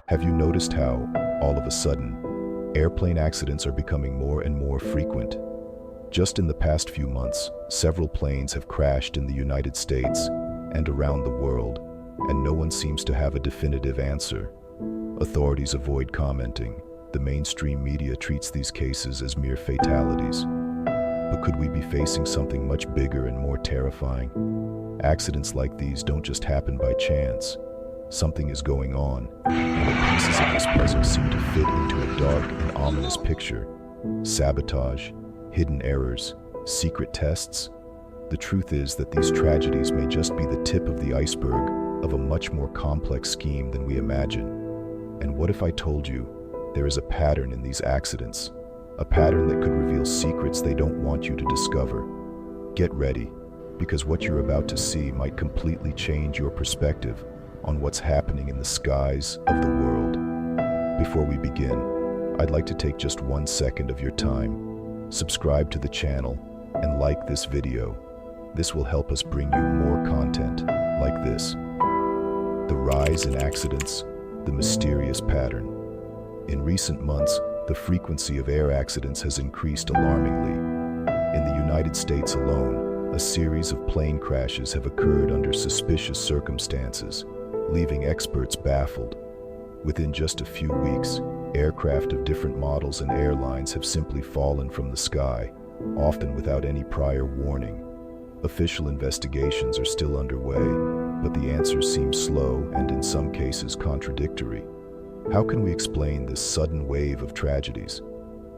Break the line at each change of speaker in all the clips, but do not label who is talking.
Have you noticed how, all of a sudden, airplane accidents are becoming more and more frequent? Just in the past few months, several planes have crashed in the United States and around the world, and no one seems to have a definitive answer. Authorities avoid commenting. The mainstream media treats these cases as mere fatalities. But could we be facing something much bigger and more terrifying? Accidents like these don't just happen by chance. Something is going on, and the pieces of this puzzle seem to fit into a dark and ominous picture. Sabotage, hidden errors, secret tests. The truth is that these tragedies may just be the tip of the iceberg of a much more complex scheme than we imagine. And what if I told you there is a pattern in these accidents? A pattern that could reveal secrets they don't want you to discover. Get ready, because what you're about to see might completely change your perspective on what's happening in the skies of the world. Before we begin, I'd like to take just 1 second of your time. Subscribe to the channel and like this video. This will help us bring you more content like this. The rise in accidents, the mysterious pattern. In recent months, the frequency of air accidents has increased alarmingly. In the United States alone, a series of plane crashes have occurred under suspicious circumstances, leaving experts baffled. Within just a few weeks, aircraft of different models and airlines have simply fallen from the sky, often without any prior warning. Official investigations are still underway, but the answers seem slow and in some cases contradictory. How can we explain this sudden wave of tragedies?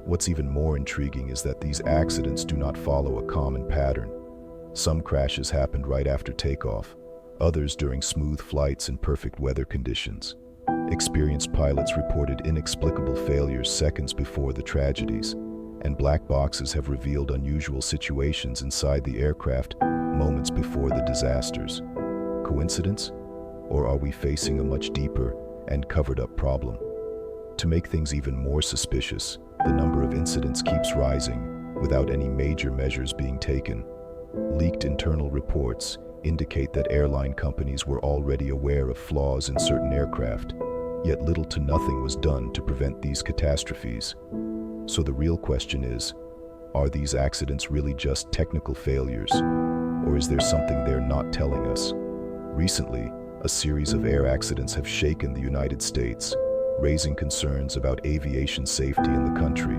What's even more intriguing is that these accidents do not follow a common pattern. Some crashes happened right after takeoff, others during smooth flights in perfect weather conditions. Experienced pilots reported inexplicable failures seconds before the tragedies, and black boxes have revealed unusual situations inside the aircraft moments before the disasters. Coincidence? Or are we facing a much deeper and covered-up problem? To make things even more suspicious, the number of incidents keeps rising without any major measures being taken. Leaked internal reports indicate that airline companies were already aware of flaws in certain aircraft, yet little to nothing was done to prevent these catastrophes. So the real question is, are these accidents really just technical failures, or is there something they're not telling us? Recently, a series of air accidents have shaken the United States, raising concerns about aviation safety in the country.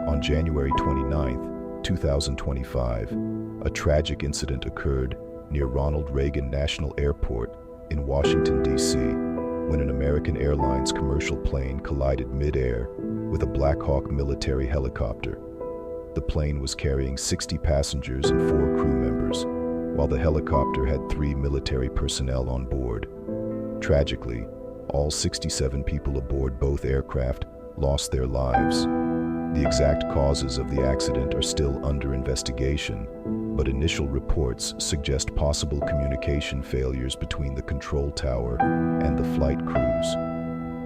On January 29, 2025, a tragic incident occurred near Ronald Reagan National Airport in Washington, D.C., when an American Airlines commercial plane collided mid-air with a Black Hawk military helicopter. The plane was carrying 60 passengers and 4 crew members, while the helicopter had 3 military personnel on board. Tragically, all 67 people aboard both aircraft lost their lives. The exact causes of the accident are still under investigation, but initial reports suggest possible communication failures between the control tower and the flight crews.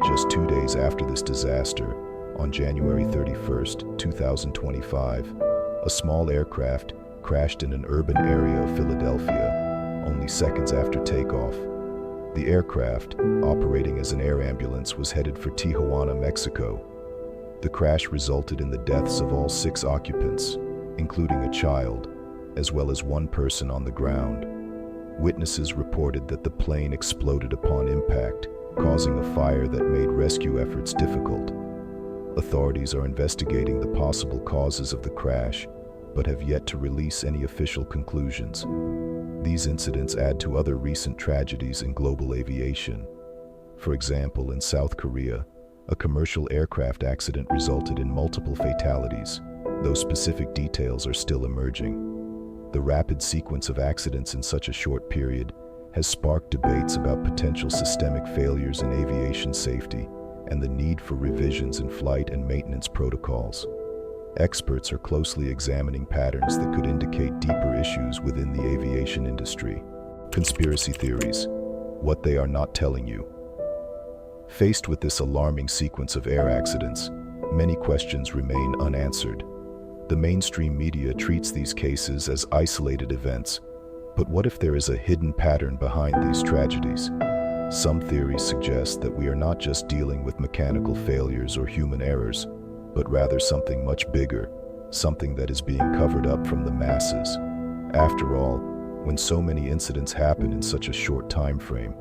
Just 2 days after this disaster, on January 31, 2025, a small aircraft crashed in an urban area of Philadelphia, only seconds after takeoff. The aircraft, operating as an air ambulance, was headed for Tijuana, Mexico. The crash resulted in the deaths of all 6 occupants, including a child, as well as 1 person on the ground. Witnesses reported that the plane exploded upon impact, causing a fire that made rescue efforts difficult. Authorities are investigating the possible causes of the crash, but have yet to release any official conclusions. These incidents add to other recent tragedies in global aviation. For example, in South Korea, a commercial aircraft accident resulted in multiple fatalities, though specific details are still emerging. The rapid sequence of accidents in such a short period has sparked debates about potential systemic failures in aviation safety and the need for revisions in flight and maintenance protocols. Experts are closely examining patterns that could indicate deeper issues within the aviation industry. Conspiracy theories: what they are not telling you. Faced with this alarming sequence of air accidents, many questions remain unanswered. The mainstream media treats these cases as isolated events, But what if there is a hidden pattern behind these tragedies? Some theories suggest that we are not just dealing with mechanical failures or human errors, but rather something much bigger, something that is being covered up from the masses. After all, when so many incidents happen in such a short time frame,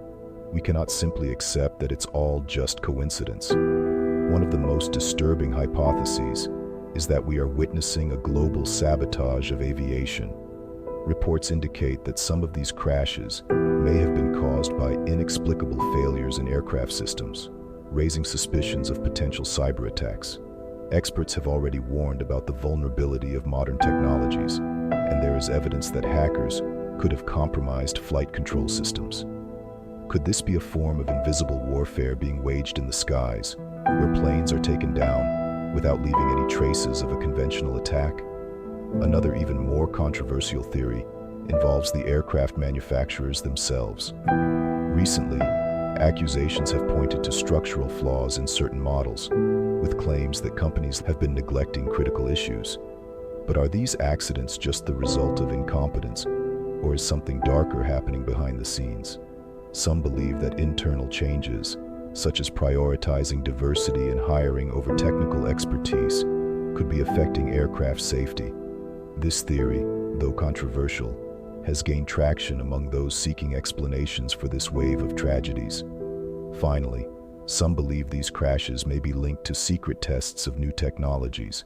we cannot simply accept that it's all just coincidence. One of the most disturbing hypotheses is that we are witnessing a global sabotage of aviation. Reports indicate that some of these crashes may have been caused by inexplicable failures in aircraft systems, raising suspicions of potential cyber attacks. Experts have already warned about the vulnerability of modern technologies, and there is evidence that hackers could have compromised flight control systems. Could this be a form of invisible warfare being waged in the skies, where planes are taken down without leaving any traces of a conventional attack? Another even more controversial theory involves the aircraft manufacturers themselves. Recently, accusations have pointed to structural flaws in certain models, with claims that companies have been neglecting critical issues. But are these accidents just the result of incompetence, or is something darker happening behind the scenes? Some believe that internal changes, such as prioritizing diversity and hiring over technical expertise, could be affecting aircraft safety. This theory, though controversial, has gained traction among those seeking explanations for this wave of tragedies. Finally, some believe these crashes may be linked to secret tests of new technologies.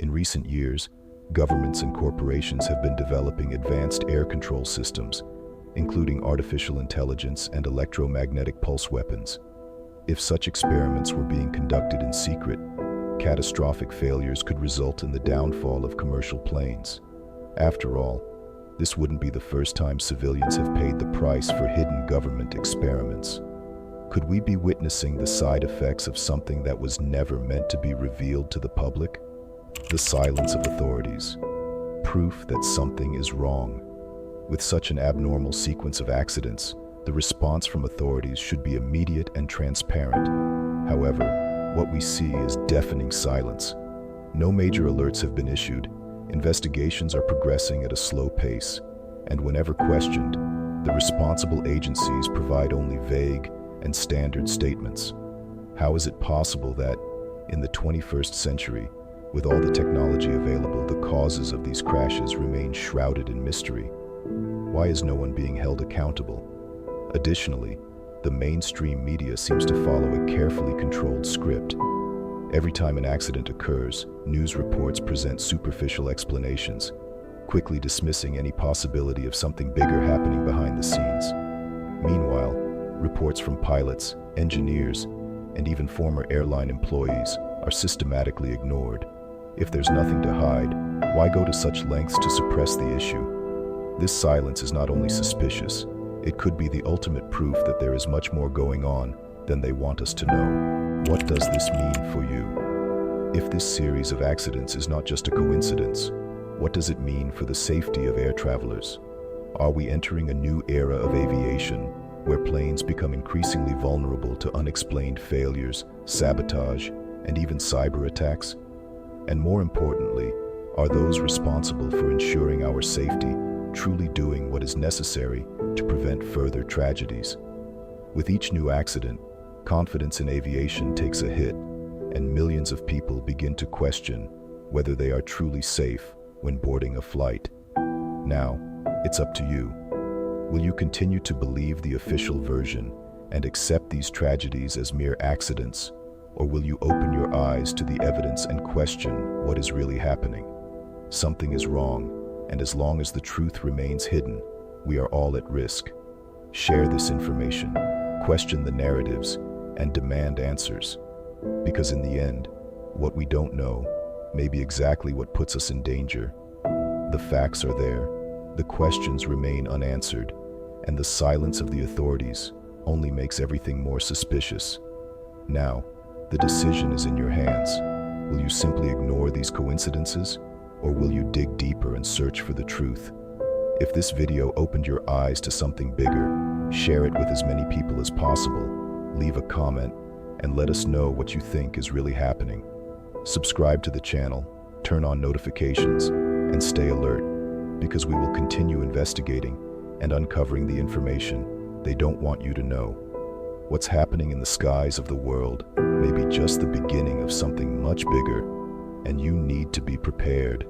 In recent years, governments and corporations have been developing advanced air control systems, including artificial intelligence and electromagnetic pulse weapons. If such experiments were being conducted in secret, catastrophic failures could result in the downfall of commercial planes. After all, this wouldn't be the first time civilians have paid the price for hidden government experiments. Could we be witnessing the side effects of something that was never meant to be revealed to the public? The silence of authorities. Proof that something is wrong. With such an abnormal sequence of accidents, the response from authorities should be immediate and transparent. However, what we see is deafening silence. No major alerts have been issued. Investigations are progressing at a slow pace, and whenever questioned, the responsible agencies provide only vague and standard statements. How is it possible that, in the 21st century, with all the technology available, the causes of these crashes remain shrouded in mystery? Why is no one being held accountable? Additionally, the mainstream media seems to follow a carefully controlled script. Every time an accident occurs, news reports present superficial explanations, quickly dismissing any possibility of something bigger happening behind the scenes. Meanwhile, reports from pilots, engineers, and even former airline employees are systematically ignored. If there's nothing to hide, why go to such lengths to suppress the issue? This silence is not only suspicious, it could be the ultimate proof that there is much more going on than they want us to know. What does this mean for you? If this series of accidents is not just a coincidence, what does it mean for the safety of air travelers? Are we entering a new era of aviation, where planes become increasingly vulnerable to unexplained failures, sabotage, and even cyber attacks? And more importantly, are those responsible for ensuring our safety truly doing what is necessary to prevent further tragedies? With each new accident, confidence in aviation takes a hit, and millions of people begin to question whether they are truly safe when boarding a flight. Now, it's up to you. Will you continue to believe the official version and accept these tragedies as mere accidents, or will you open your eyes to the evidence and question what is really happening? Something is wrong, and as long as the truth remains hidden, we are all at risk. Share this information, question the narratives, and demand answers. Because in the end, what we don't know may be exactly what puts us in danger. The facts are there, the questions remain unanswered, and the silence of the authorities only makes everything more suspicious. Now, the decision is in your hands. Will you simply ignore these coincidences, or will you dig deeper and search for the truth? If this video opened your eyes to something bigger, share it with as many people as possible. Leave a comment and let us know what you think is really happening. Subscribe to the channel, turn on notifications, and stay alert, because we will continue investigating and uncovering the information they don't want you to know. What's happening in the skies of the world may be just the beginning of something much bigger, and you need to be prepared.